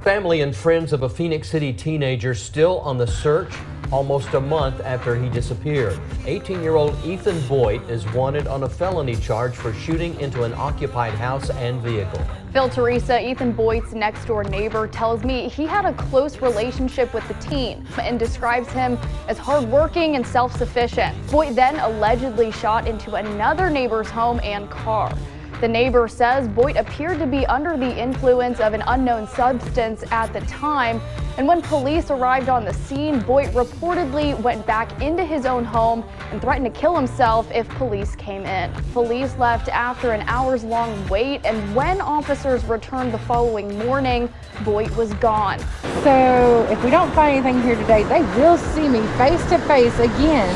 Family and friends of a Phenix City teenager still on the search almost a month after he disappeared. 18-year-old Ethan Boyt is wanted on a felony charge for shooting into an occupied house and vehicle. Phil Teresa, Ethan Boyt's next-door neighbor, tells me he had a close relationship with the teen and describes him as hardworking and self-sufficient. Boyt then allegedly shot into another neighbor's home and car. The neighbor says Boyt appeared to be under the influence of an unknown substance at the time, and when police arrived on the scene, Boyt reportedly went back into his own home and threatened to kill himself if police came in. Police left after an hours-long wait, and when officers returned the following morning, Boyt was gone. So if we don't find anything here today, they will see me face to face again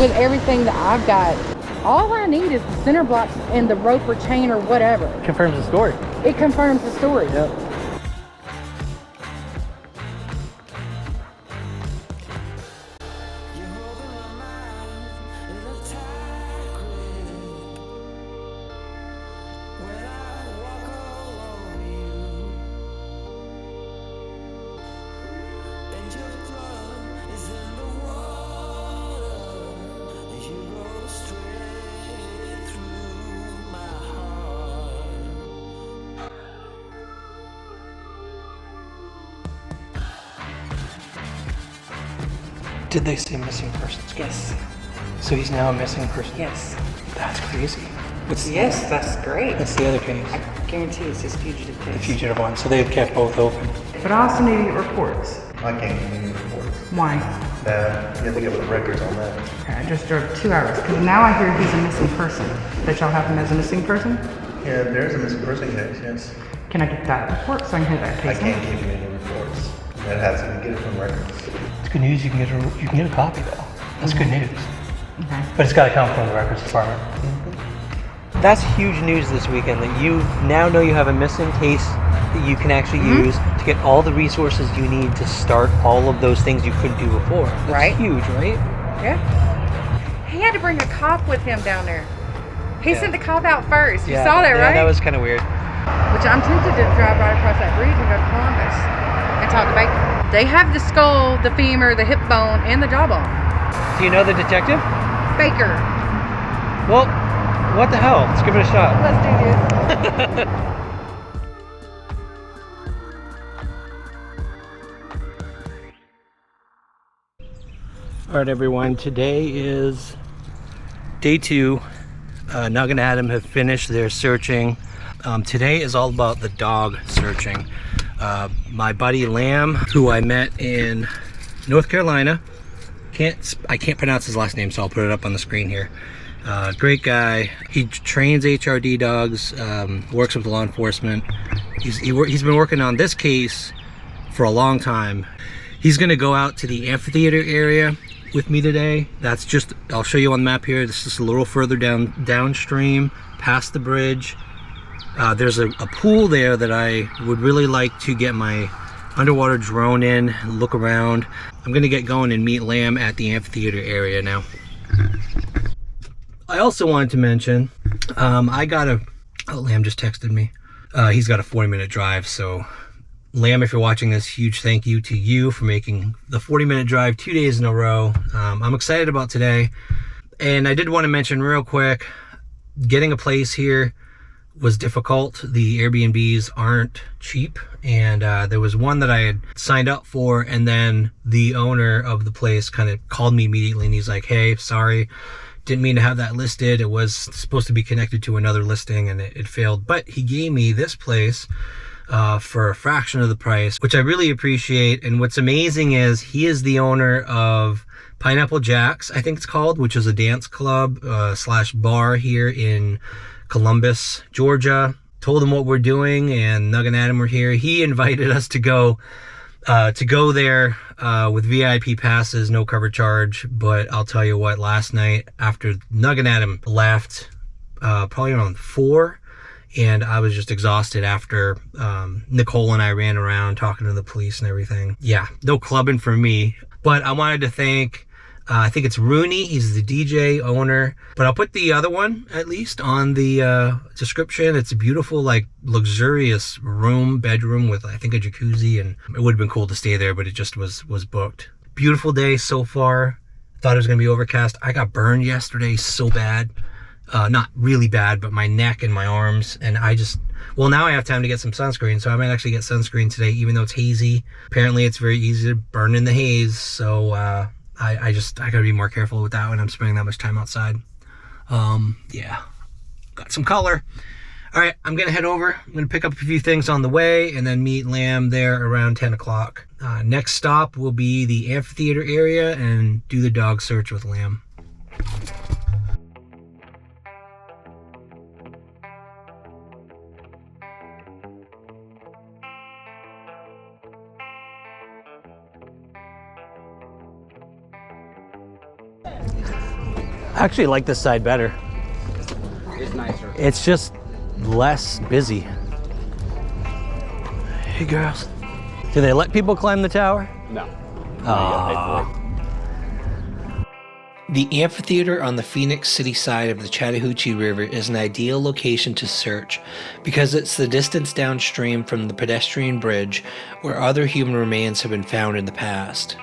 with everything that I've got. All I need is the center blocks and the rope or chain or whatever. Confirms the story. It confirms the story. Yep. Did they say missing persons? Yes. So he's now a missing person? Yes. That's crazy. Yes, that's great. That's the other case. I guarantee it's his fugitive case. The fugitive one. So they've kept both open. But I also need to get reports. I can't give you reports. Why? You have to get with records on that. Okay, I just drove 2 hours because now I hear he's a missing person. That y'all have him as a missing person? Yeah, there's a missing person case, yes. Can I get that report so I can hear that I case? can't give you any reports. That has to get it from records. It's good news. You can get a copy though. That's good news. Okay. But it's got to come from the records department. That's huge news this weekend, that you now know you have a missing case that you can actually use to get all the resources you need to start all of those things you couldn't do before. That's Right. huge, right? Yeah. He had to bring a cop with him down there. He sent the cop out first. You saw that, yeah, right? that was kind of weird. Which I'm tempted to drive right across that bridge and go to Columbus and talk to Baker. They have the skull, the femur, the hip bone, and the jawbone. Do you know the detective? Baker. Well, what the hell? Let's give it a shot. Let's do this. All right, everyone. Today is day 2. Nug and Adam have finished their searching. Today is all about the dog searching. My buddy Lamb, who I met in North Carolina, I can't pronounce his last name, so I'll put it up on the screen here. Great guy. He trains HRD dogs, works with law enforcement. He's been working on this case for a long time. He's gonna go out to the amphitheater area with me today. That's just, I'll show you on the map here. This is a little further downstream, past the bridge. There's a pool there that I would really like to get my underwater drone in, look around. I'm gonna get going and meet Lamb at the amphitheater area now. I also wanted to mention, Lamb just texted me. He's got a 40-minute drive, so Lamb, if you're watching this, huge thank you to you for making the 40-minute drive 2 days in a row. I'm excited about today. And I did want to mention real quick, getting a place here was difficult. The Airbnbs aren't cheap, and there was one that I had signed up for, and then the owner of the place kind of called me immediately, and he's like, hey, sorry, didn't mean to have that listed. It was supposed to be connected to another listing, and it failed. But he gave me this place for a fraction of the price, which I really appreciate. And what's amazing is he is the owner of Pineapple Jack's, I think it's called, which is a dance club slash bar here in Columbus, Georgia. Told him what we're doing, and Nug and Adam were here. He invited us to go there with VIP passes, no cover charge. But I'll tell you what, last night after Nug and Adam left, probably around 4, and I was just exhausted after Nicole and I ran around talking to the police and everything. Yeah, no clubbing for me. But I wanted to thank I think it's Roonie. He's the DJ owner. But I'll put the other one, at least, on the description. It's a beautiful, like, luxurious bedroom with, I think, a jacuzzi. And it would have been cool to stay there, but it just was booked. Beautiful day so far. Thought it was going to be overcast. I got burned yesterday so bad. Not really bad, but my neck and my arms. And well, now I have time to get some sunscreen. So I might actually get sunscreen today, even though it's hazy. Apparently, it's very easy to burn in the haze. So, I gotta be more careful with that when I'm spending that much time outside. Yeah, got some color. All right, I'm gonna head over. I'm gonna pick up a few things on the way and then meet Lamb there around 10 o'clock. Next stop will be the amphitheater area and do the dog search with Lamb. I actually like this side better. It's nicer. It's just less busy. Hey girls. Do they let people climb the tower? No. The amphitheater on the Phenix City side of the Chattahoochee River is an ideal location to search because it's the distance downstream from the pedestrian bridge where other human remains have been found in the past.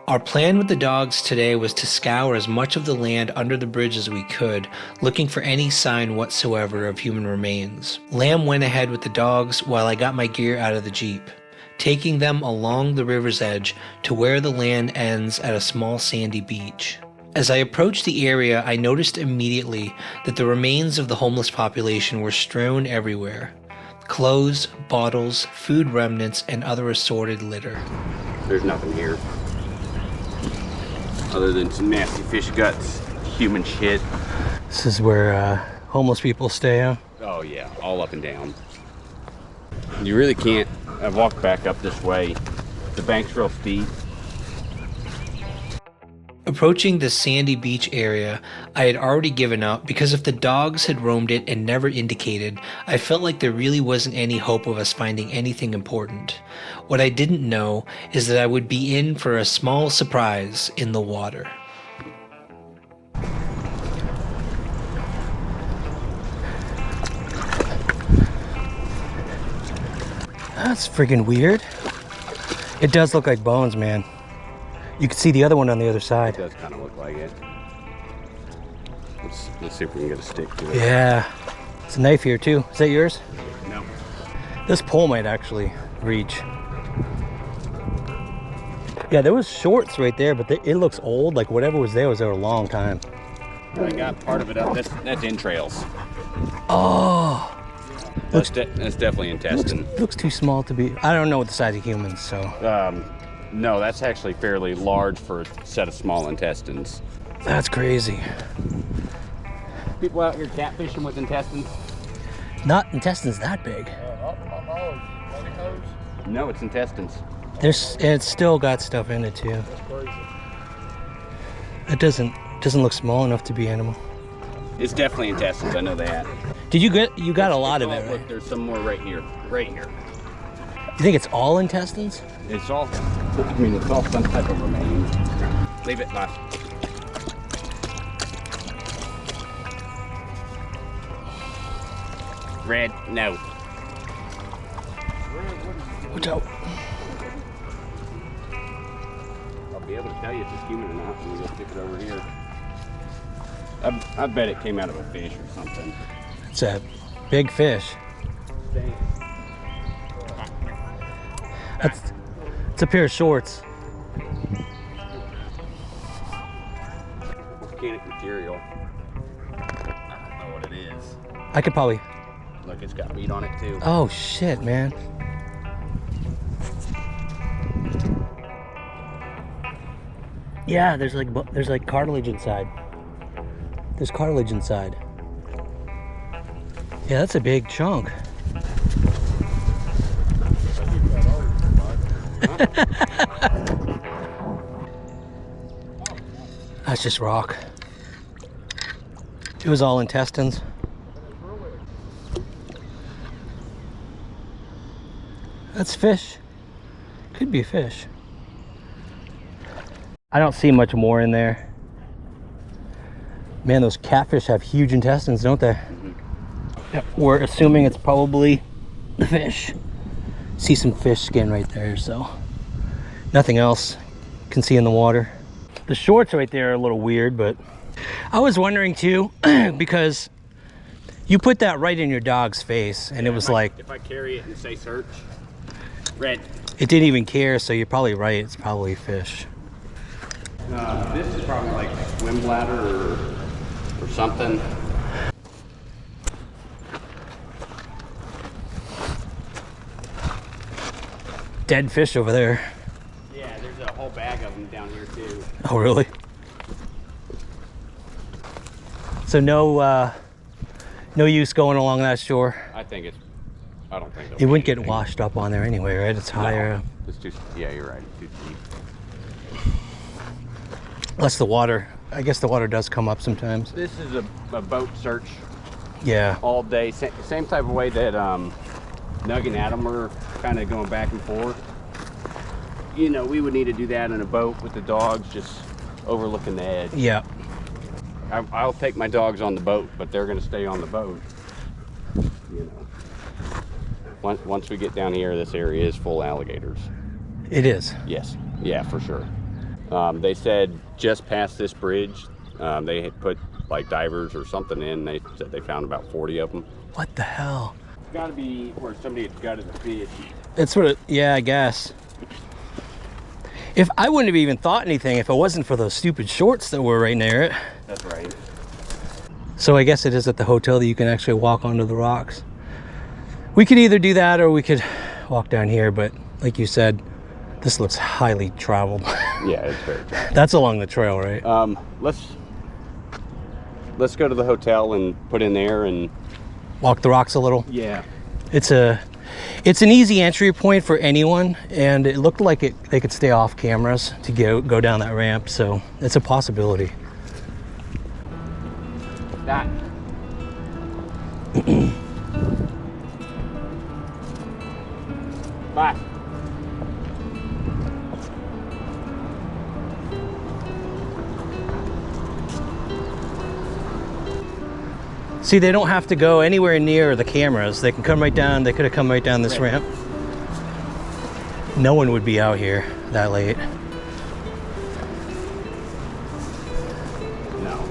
Our plan with the dogs today was to scour as much of the land under the bridge as we could, looking for any sign whatsoever of human remains. Lamb went ahead with the dogs while I got my gear out of the Jeep, taking them along the river's edge to where the land ends at a small sandy beach. As I approached the area, I noticed immediately that the remains of the homeless population were strewn everywhere. Clothes, bottles, food remnants, and other assorted litter. There's nothing here. Other than some nasty fish guts, human shit. This is where homeless people stay, huh? Oh yeah, all up and down. You really can't. I've walked back up this way. The bank's real steep. Approaching the sandy beach area, I had already given up because if the dogs had roamed it and never indicated, I felt like there really wasn't any hope of us finding anything important. What I didn't know is that I would be in for a small surprise in the water. That's friggin' weird. It does look like bones, man. You can see the other one on the other side. It does kind of look like it. Let's see if we can get a stick to it. Yeah. It's a knife here too. Is that yours? No. This pole might actually reach. Yeah, there was shorts right there, but it looks old. Like whatever was there a long time. I got part of it up. That's entrails. Oh. That's definitely intestine. Looks too small to be. I don't know what the size of humans, so. No, that's actually fairly large for a set of small intestines. That's crazy. People out here catfishing with intestines? Not intestines that big. No, it's intestines. It's still got stuff in it too. It doesn't look small enough to be animal. It's definitely intestines. I know that. Did you got a lot of it, right? Look, there's some more right here. Right here. You think it's all intestines? It's all. I mean, it's all some type of remains. Leave it, bye. Red, no. Watch out. I'll be able to tell you if it's human or not when we go stick it over here. I bet it came out of a fish or something. It's a big fish. It's a pair of shorts. Volcanic material. I don't know what it is. I could probably. Look, it's got meat on it too. Oh shit, man. Yeah, there's like cartilage inside. There's cartilage inside. Yeah, that's a big chunk. That's just rock. It was all intestines. That's fish. Could be a fish. I don't see much more in there. Man, those catfish have huge intestines, don't they? Yep. We're assuming it's probably the fish. See some fish skin right there, so nothing else can see in the water. The shorts right there are a little weird, but I was wondering too, because you put that right in your dog's face, and it was like, if I carry it and say search, red. It didn't even care, so you're probably right. It's probably fish. This is probably like swim bladder or something. Dead fish over there. Yeah, there's a whole bag of them down here too. Oh, really? So no use going along that shore. I think it's. I don't think It wouldn't get washed up on there anyway, right? It's higher. No, it's too. Yeah, you're right. It's too deep. Unless the water. I guess the water does come up sometimes. This is a boat search. Yeah. All day. Same type of way that Nug and Adam were kind of going back and forth. You know, we would need to do that in a boat with the dogs, just overlooking the edge. Yeah. I'll take my dogs on the boat, but they're going to stay on the boat. You know, once we get down here, this area is full of alligators. It is. Yes. Yeah, for sure. They said just past this bridge, they had put like divers or something in. They said they found about 40 of them. What the hell? It's got to be where somebody had gutted the fish. That's what it, yeah, I guess. If I wouldn't have even thought anything if it wasn't for those stupid shorts that were right near it. That's right. So I guess it is at the hotel that you can actually walk onto the rocks. We could either do that or we could walk down here, but like you said, this looks highly traveled. Yeah, it's very traveled. That's along the trail, right? Let's go to the hotel and put in there and walk the rocks a little. Yeah. It's an easy entry point for anyone, and it looked like they could stay off cameras to go down that ramp, so it's a possibility. That. Bye. See, they don't have to go anywhere near the cameras. They can come right down. They could have come right down this ramp. No one would be out here that late. No.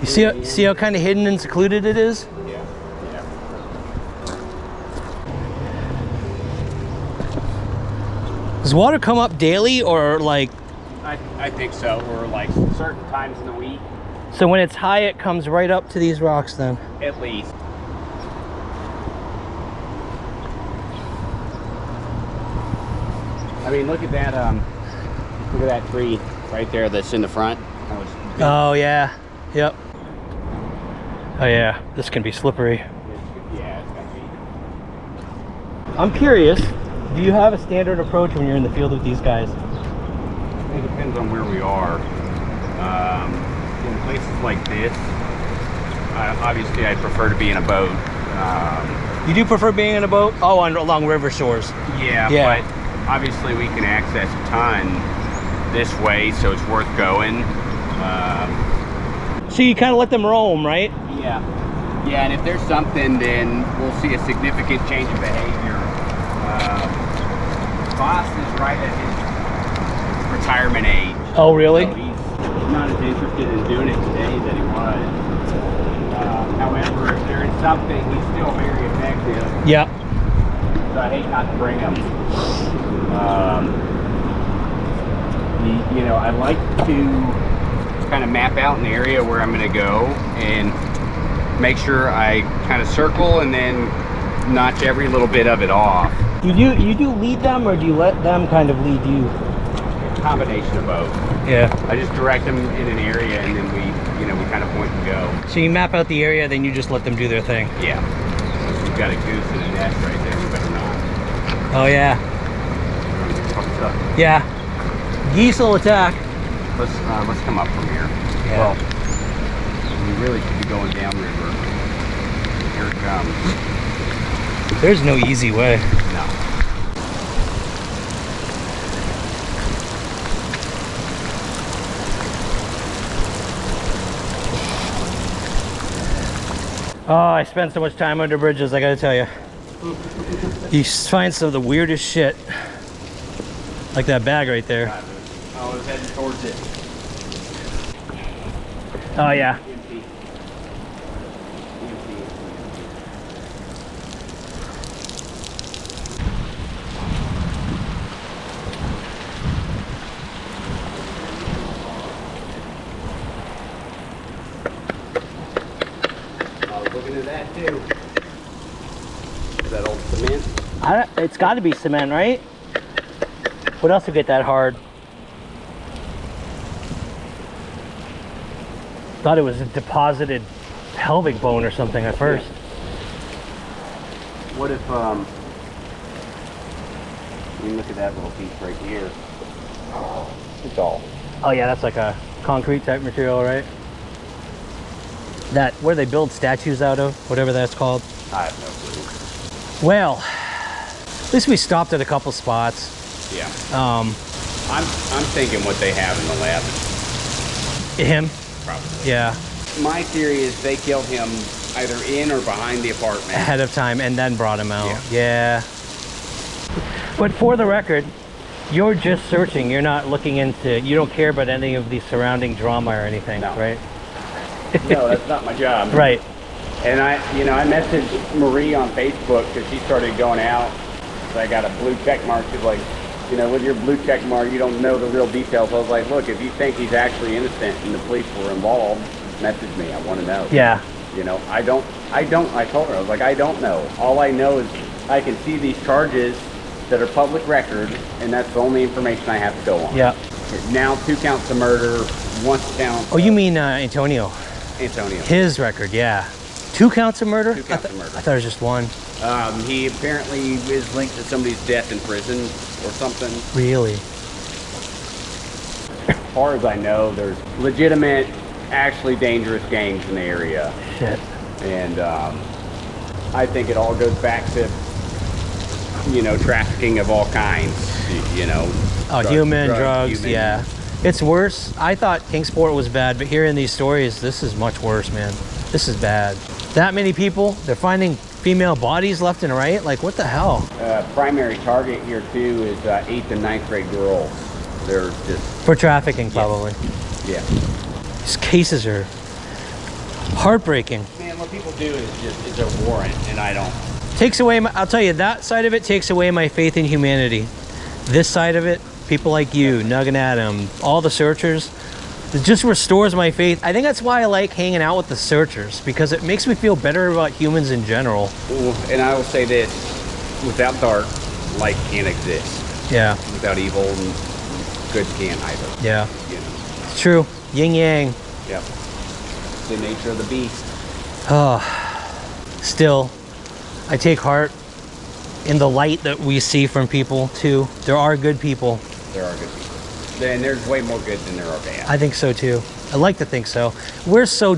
You see how kind of hidden and secluded it is? Yeah. Yeah. Does water come up daily or like? I think so. Or like certain times in the week. So when it's high, it comes right up to these rocks then? At least. I mean, look at that tree right there that's in the front. Oh yeah, yep. Oh yeah, this can be slippery. Yeah, it's gonna be. I'm curious, do you have a standard approach when you're in the field with these guys? It depends on where we are. In places like this, obviously I prefer to be in a boat. You do prefer being in a boat? Oh, along river shores. Yeah, but obviously we can access a ton this way, so it's worth going. So you kind of let them roam, right? Yeah. Yeah, and if there's something, then we'll see a significant change of behavior. Boss is right at his retirement age. Oh, really? So he's not as interested in doing it today that he was. However, if there is something, he's still very effective. Yeah. So I hate not to bring him. You know, I like to kind of map out an area where I'm going to go and make sure I kind of circle and then notch every little bit of it off. You do lead them, or do you let them kind of lead you? Combination of both. Yeah. I just direct them in an area and then we kind of point and go. So you map out the area, then you just let them do their thing. Yeah. We've got a goose in a nest right there. We better not. Oh yeah. Up. Yeah. Geese will attack. Let's come up from here. Yeah. Well, we really should be going downriver. Here it comes. There's no easy way. No. Oh, I spend so much time under bridges, I gotta tell you. You find some of the weirdest shit. Like that bag right there. I was heading towards it. Oh yeah. I was looking at that too. Is that old cement? It's got to be cement, right? What else would get that hard? Thought it was a deposited pelvic bone or something at first. What if, you look at that little piece right here. It's all. Oh yeah, that's like a concrete type material, right? That, where they build statues out of, whatever that's called. I have no clue. Well, at least we stopped at a couple spots. Yeah. I'm thinking what they have in the lab. Him? Probably. Yeah. My theory is they killed him either in or behind the apartment. Ahead of time and then brought him out. Yeah. But for the record, you're just searching. You're not looking into, you don't care about any of the surrounding drama or anything, No. right? No, that's not my job. Right. And I messaged Marie on Facebook because she started going out. So I got a blue check mark. She's like, with your blue check mark, you don't know the real details. I was like, look, if you think he's actually innocent and the police were involved, message me. I want to know. Yeah. I told her, I was like, I don't know. All I know is I can see these charges that are public record, and that's the only information I have to go on. Yeah. Now 2 counts of murder, 1 count. Oh, you mean Antonio? Antonio. His record, yeah. 2 counts of murder? 2 counts of murder. I thought it was just 1. He apparently is linked to somebody's death in prison or something. Really? As far as I know, there's legitimate, actually dangerous gangs in the area. Shit. And I think it all goes back to, trafficking of all kinds, Oh, drugs, human. yeah. It's worse. I thought Kingsport was bad, but hearing these stories, this is much worse, man. This is bad. That many people, they're finding female bodies left and right? Like, what the hell? Primary target here, too, is 8th and 9th grade girls. They're just... For trafficking, probably. Yeah. These cases are heartbreaking. Man, what people do is a warrant, and I don't... Takes away, I'll tell you, that side of it takes away my faith in humanity. This side of it, people like you, Nug and Adam, all the searchers, it just restores my faith. I think that's why I like hanging out with the searchers, because it makes me feel better about humans in general. And I will say this, without dark, light can't exist. Yeah. Without evil, good can't either. Yeah. It's true. Yin yang. Yep. It's the nature of the beast. Oh, still, I take heart in the light that we see from people too. There are good people. There are good people. And there's way more good than there are bad. I think so too. I like to think so. We're so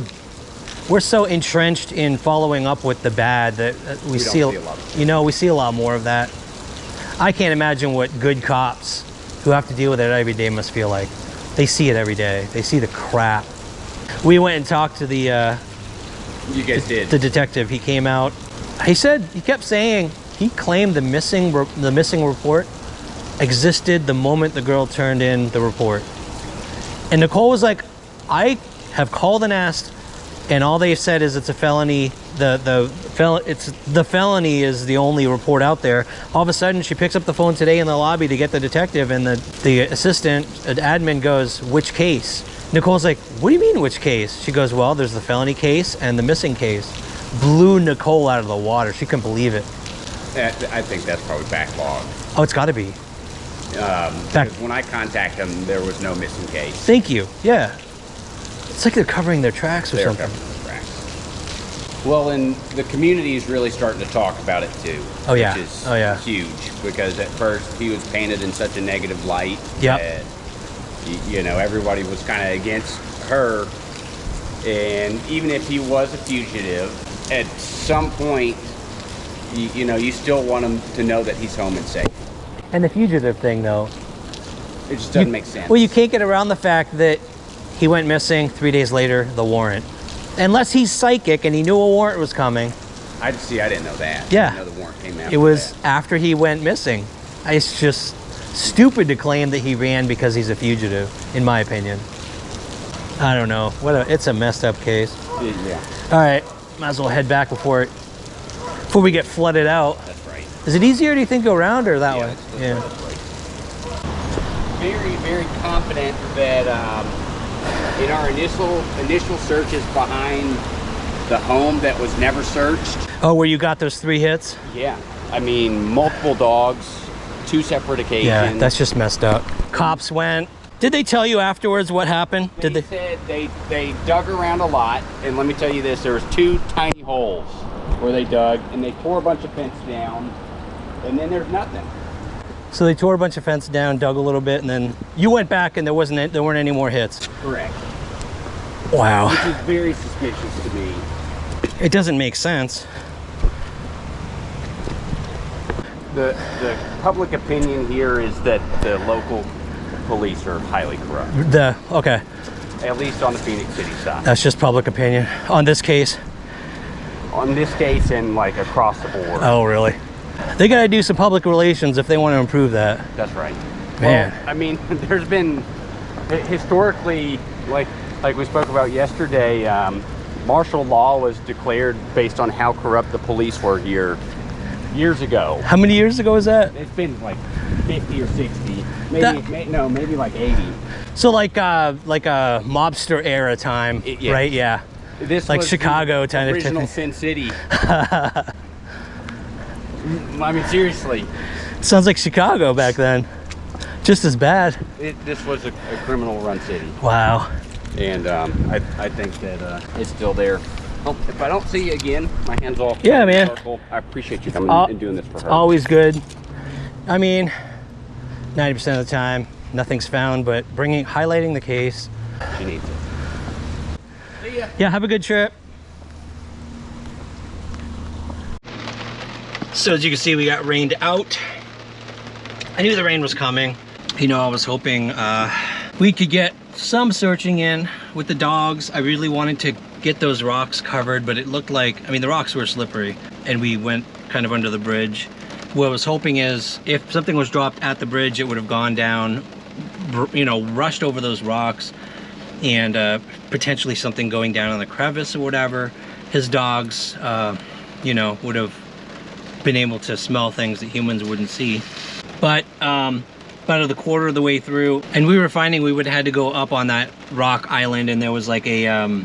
entrenched in following up with the bad that we see a lot of it. We see a lot more of that. I can't imagine what good cops who have to deal with it every day must feel like. They see it every day. They see the crap. We went and talked to the you guys did. The detective. He came out. He kept saying he claimed the missing report existed the moment the girl turned in the report. And Nicole was like, I have called and asked, and all they've said is it's a felony. The felony is the only report out there. All of a sudden, she picks up the phone today in the lobby to get the detective, and the assistant, admin goes, which case? Nicole's like, what do you mean which case? She goes, well, there's the felony case and the missing case. Blew Nicole out of the water. She couldn't believe it. I think that's probably backlogged. Oh, it's got to be. Because when I contacted them, there was no missing case. Thank you. Yeah. It's like they're covering their tracks or something. Covering their tracks. Well, and the community is really starting to talk about it too. Oh yeah. Which is huge, because at first he was painted in such a negative light. Yep. That, everybody was kind of against her. And even if he was a fugitive, at some point, you still want him to know that he's home and safe. And the fugitive thing, though, it just doesn't make sense. Well, you can't get around the fact that he went missing 3 days later, the warrant. Unless he's psychic and he knew a warrant was coming. I didn't know that. Yeah. I didn't know the warrant came out. It was after he went missing. It's just stupid to claim that he ran because he's a fugitive, in my opinion. I don't know. It's a messed up case. Yeah. All right, might as well head back before we get flooded out. That's right. Is it easier, do you think, go around or that way? Yeah. Very, very confident that in our initial searches behind the home that was never searched. Oh, where you got those 3 hits? Yeah. I mean, multiple dogs, 2 separate occasions. Yeah, that's just messed up. Cops went. Did they tell you afterwards what happened? They said they dug around a lot, and let me tell you this, there was 2 tiny holes where they dug, and they tore a bunch of fence down, and then there's nothing. So they tore a bunch of fence down, dug a little bit, and then you went back and there weren't any more hits. Correct. Wow. Which is very suspicious to me. It doesn't make sense. The public opinion here is that the local police are highly corrupt. Okay. At least on the Phenix City side. That's just public opinion. On this case? On this case and like across the board. Oh, really? They gotta do some public relations if they want to improve that. That's right. Man. Well, I mean, there's been historically, like we spoke about yesterday, martial law was declared based on how corrupt the police were here years ago. How many years ago was that? It's been like 50 or 60, maybe like 80. So like a mobster era time, Yeah. right? Yeah. This like was Chicago the kind of original Sin City. I mean, seriously. Sounds like Chicago back then. Just as bad. This was a criminal run city. Wow. And I think that it's still there. Well, if I don't see you again, my hand's off. Yeah, man. Circle. I appreciate you coming and doing this for her. Always good. I mean, 90% of the time, nothing's found, but highlighting the case. She needs it. See ya. Yeah, have a good trip. So as you can see, we got rained out. I knew the rain was coming. You know, I was hoping we could get some searching in with the dogs. I really wanted to get those rocks covered, but it looked like, I mean, the rocks were slippery and we went kind of under the bridge. What I was hoping is if something was dropped at the bridge, it would have gone down, you know, rushed over those rocks, and potentially something going down on the crevice or whatever. His dogs, you know, would have been able to smell things that humans wouldn't see. But about a quarter of the way through, and we were finding we would have had to go up on that rock island, and there was like a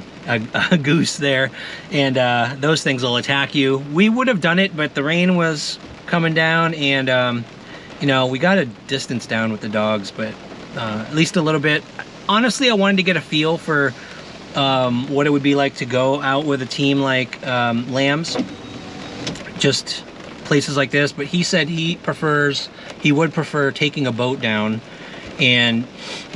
goose there, and those things will attack you. We would have done it, but the rain was coming down, and you know, we got a distance down with the dogs, but at least a little bit. Honestly, I wanted to get a feel for what it would be like to go out with a team like Lambs, just places like this. But he said he would prefer taking a boat down, and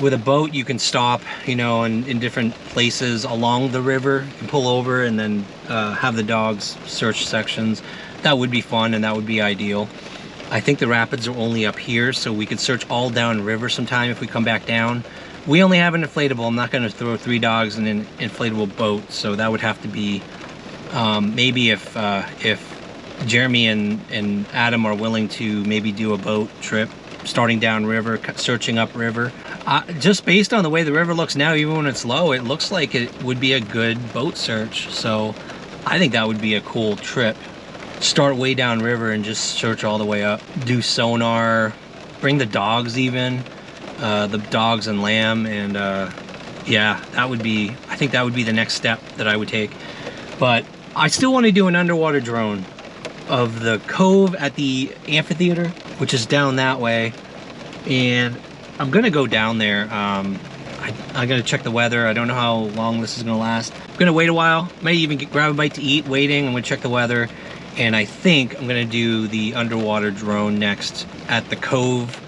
with a boat you can stop, you know, in different places along the river. You can pull over and then have the dogs search sections. That would be fun, and that would be ideal. I think the rapids are only up here, so we could search all down river sometime if we come back down. We only have an inflatable. I'm not going to throw 3 dogs in an inflatable boat, so that would have to be maybe if Jeremy and Adam are willing to maybe do a boat trip, starting down river, searching up river. Just based on the way the river looks now, even when it's low, it looks like it would be a good boat search. So I think that would be a cool trip. Start way down river and just search all the way up. Do sonar, bring the dogs even, the dogs and Lamb, and yeah, that would be, I think that would be the next step that I would take. But I still want to do an underwater drone of the cove at the amphitheater, which is down that way, and I'm gonna go down there. I'm gonna check the weather. I don't know how long this is gonna last. I'm gonna wait a while, may even grab a bite to eat waiting. I'm gonna check the weather, and I think I'm gonna do the underwater drone next at the cove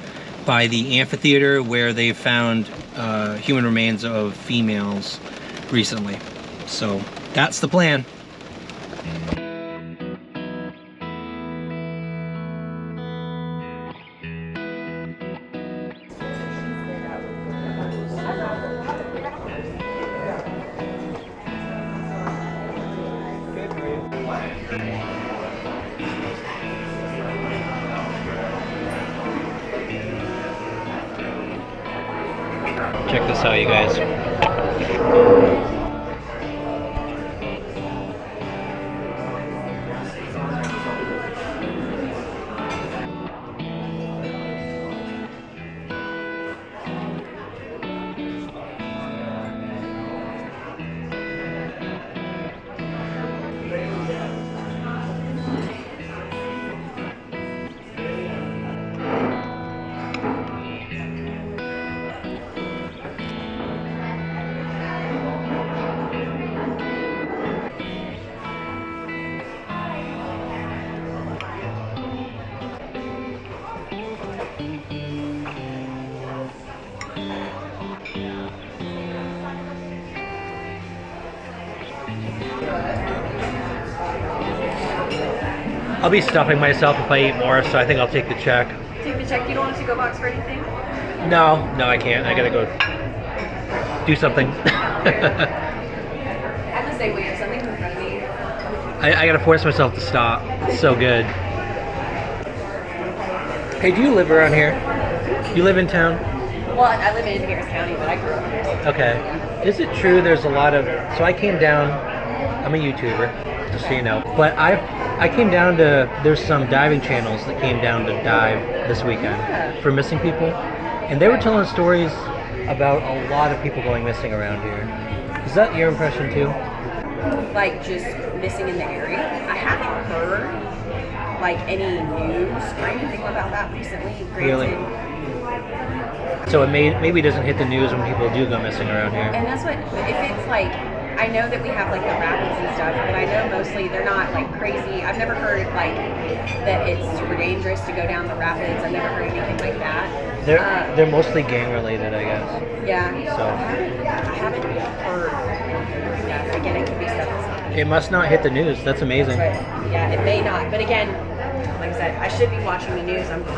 by the amphitheater, where they found human remains of females recently. So that's the plan. this out, you guys. I'll be stuffing myself if I eat more, so I think I'll take the check. Take the check. You don't want a to-go box for anything? No, I can't. I gotta go do something. I'm the same way. If something's in front of me. I gotta force myself to stop. It's so good. Hey, do you live around here? You live in town? Well, I live in Harris County, but I grew up here. Okay. Is it true there's a lot of... So I came down... I'm a YouTuber, just so you know. But I came down to... There's some diving channels that came down to dive this weekend for missing people. And they were telling stories about a lot of people going missing around here. Is that your impression too? Like just missing in the area. I haven't heard like any news or anything about that recently. Really? So it maybe doesn't hit the news when people do go missing around here. And that's what, if it's like, I know that we have like the rapids and stuff, but I know mostly they're not like crazy. I've never heard like that it's super dangerous to go down the rapids. I've never heard anything like that. They're mostly gang related, I guess. Yeah. So I haven't heard. Yeah. Again, it could be stuff that's not. It must not hit the news. That's amazing. But, yeah, it may not. But again, like I said, I should be watching the news. I'm grown.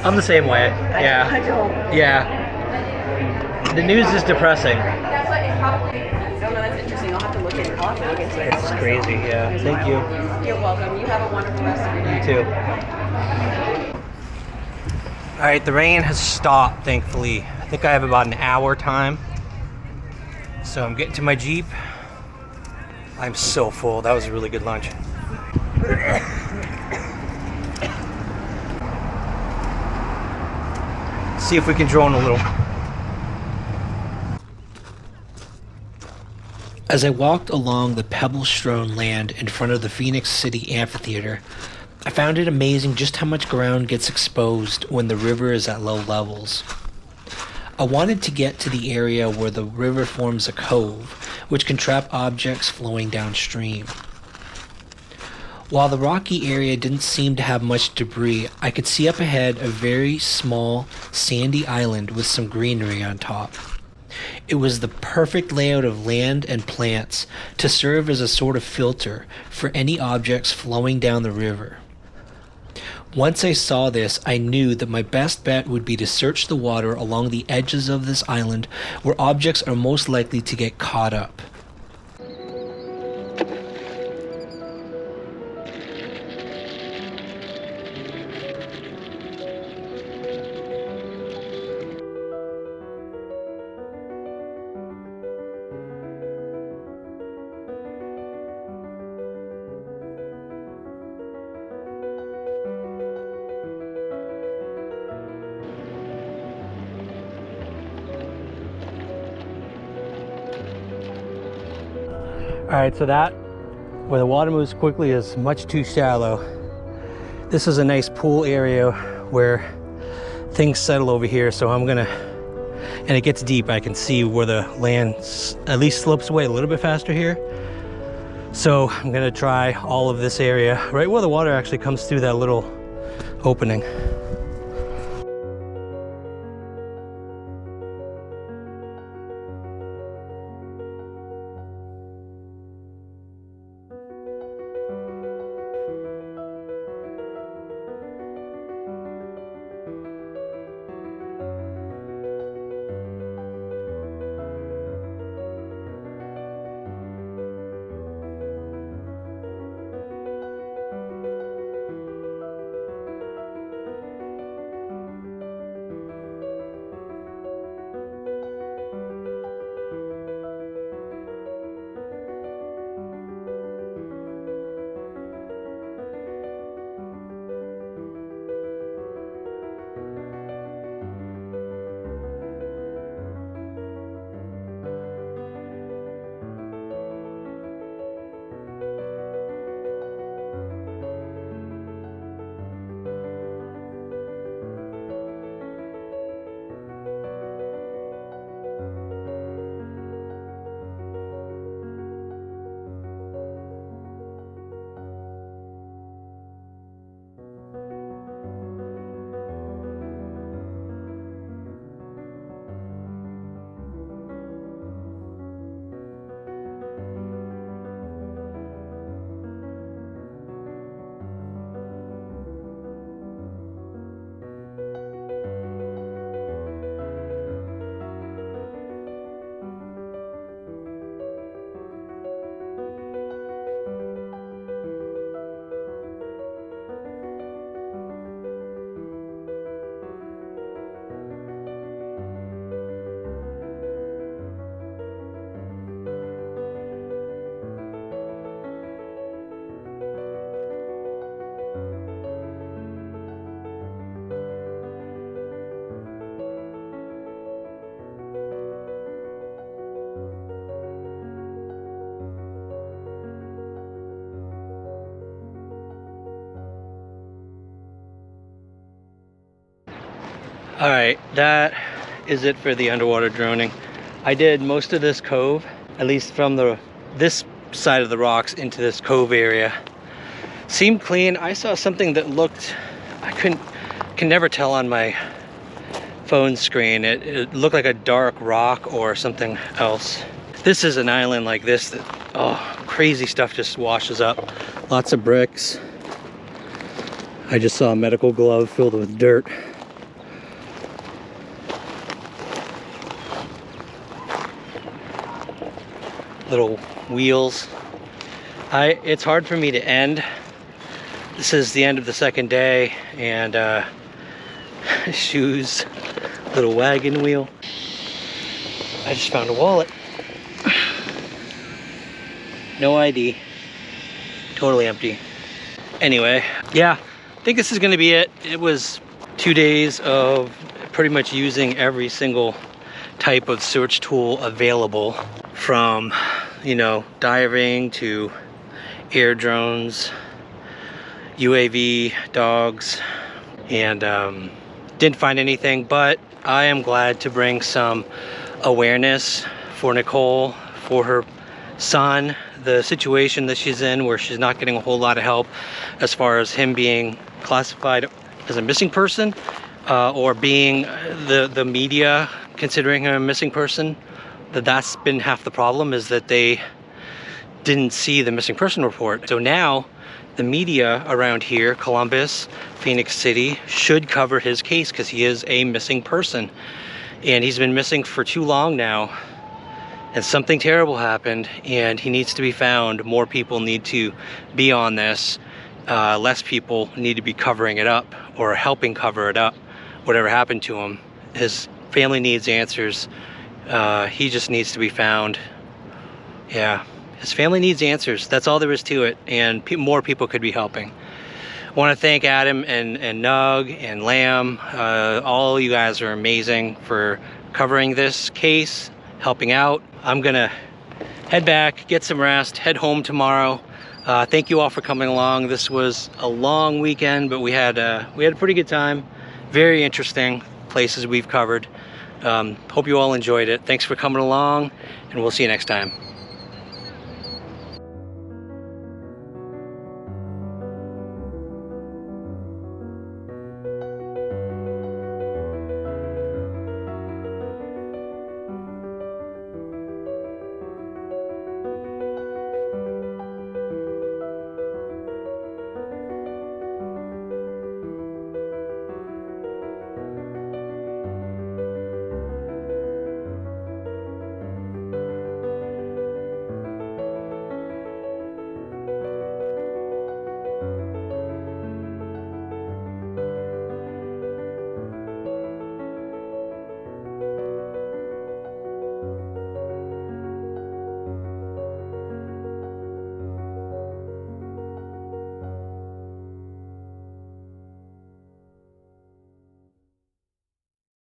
I'm the same way. Yeah. I don't. Yeah. The news is depressing. That's what it's probably. Oh no, that's interesting. I'll have to look into it. It's crazy. Yeah. Thank you. You're welcome. You have a wonderful rest of your day. You too. All right, the rain has stopped, thankfully. I think I have about an hour time. So I'm getting to my Jeep. I'm so full. That was a really good lunch. See if we can drone a little. As I walked along the pebble-strewn land in front of the Phenix City Amphitheater, I found it amazing just how much ground gets exposed when the river is at low levels. I wanted to get to the area where the river forms a cove, which can trap objects flowing downstream. While the rocky area didn't seem to have much debris, I could see up ahead a very small, sandy island with some greenery on top. It was the perfect layout of land and plants to serve as a sort of filter for any objects flowing down the river. Once I saw this, I knew that my best bet would be to search the water along the edges of this island where objects are most likely to get caught up. Alright, so that, where the water moves quickly, is much too shallow. This is a nice pool area where things settle over here, so I'm gonna, and it gets deep, I can see where the land at least slopes away a little bit faster here. So I'm gonna try all of this area, right where the water actually comes through that little opening. All right, that is it for the underwater droning. I did most of this cove, at least from this side of the rocks into this cove area. Seemed clean. I saw something that looked, I can never tell on my phone screen. It looked like a dark rock or something else. This is an island like this that, oh, crazy stuff just washes up. Lots of bricks. I just saw a medical glove filled with dirt. Little wheels. It's hard for me to end. This is the end of the second day, and shoes, little wagon wheel. I just found a wallet. No ID. Totally empty. Anyway, yeah, I think this is gonna be it. It was 2 days of pretty much using every single type of search tool available, from, you know, diving to air drones, UAV, dogs, and didn't find anything, but I am glad to bring some awareness for Nicole, for her son, the situation that she's in where she's not getting a whole lot of help as far as him being classified as a missing person, or being the media considering him a missing person. That's been half the problem, is that they didn't see the missing person report. So now the media around here, Columbus, Phenix City, should cover his case because he is a missing person. And he's been missing for too long now. And something terrible happened and he needs to be found. More people need to be on this. Less people need to be covering it up or helping cover it up. Whatever happened to him. His family needs answers. He just needs to be found. Yeah, his family needs answers. That's all there is to it. And more people could be helping. I want to thank Adam and Nug and Lamb. All you guys are amazing for covering this case, helping out. I'm gonna head back, get some rest, head home tomorrow. Thank you all for coming along. This was a long weekend, but we had a pretty good time. Very interesting places we've covered. Hope you all enjoyed it. Thanks for coming along, and we'll see you next time.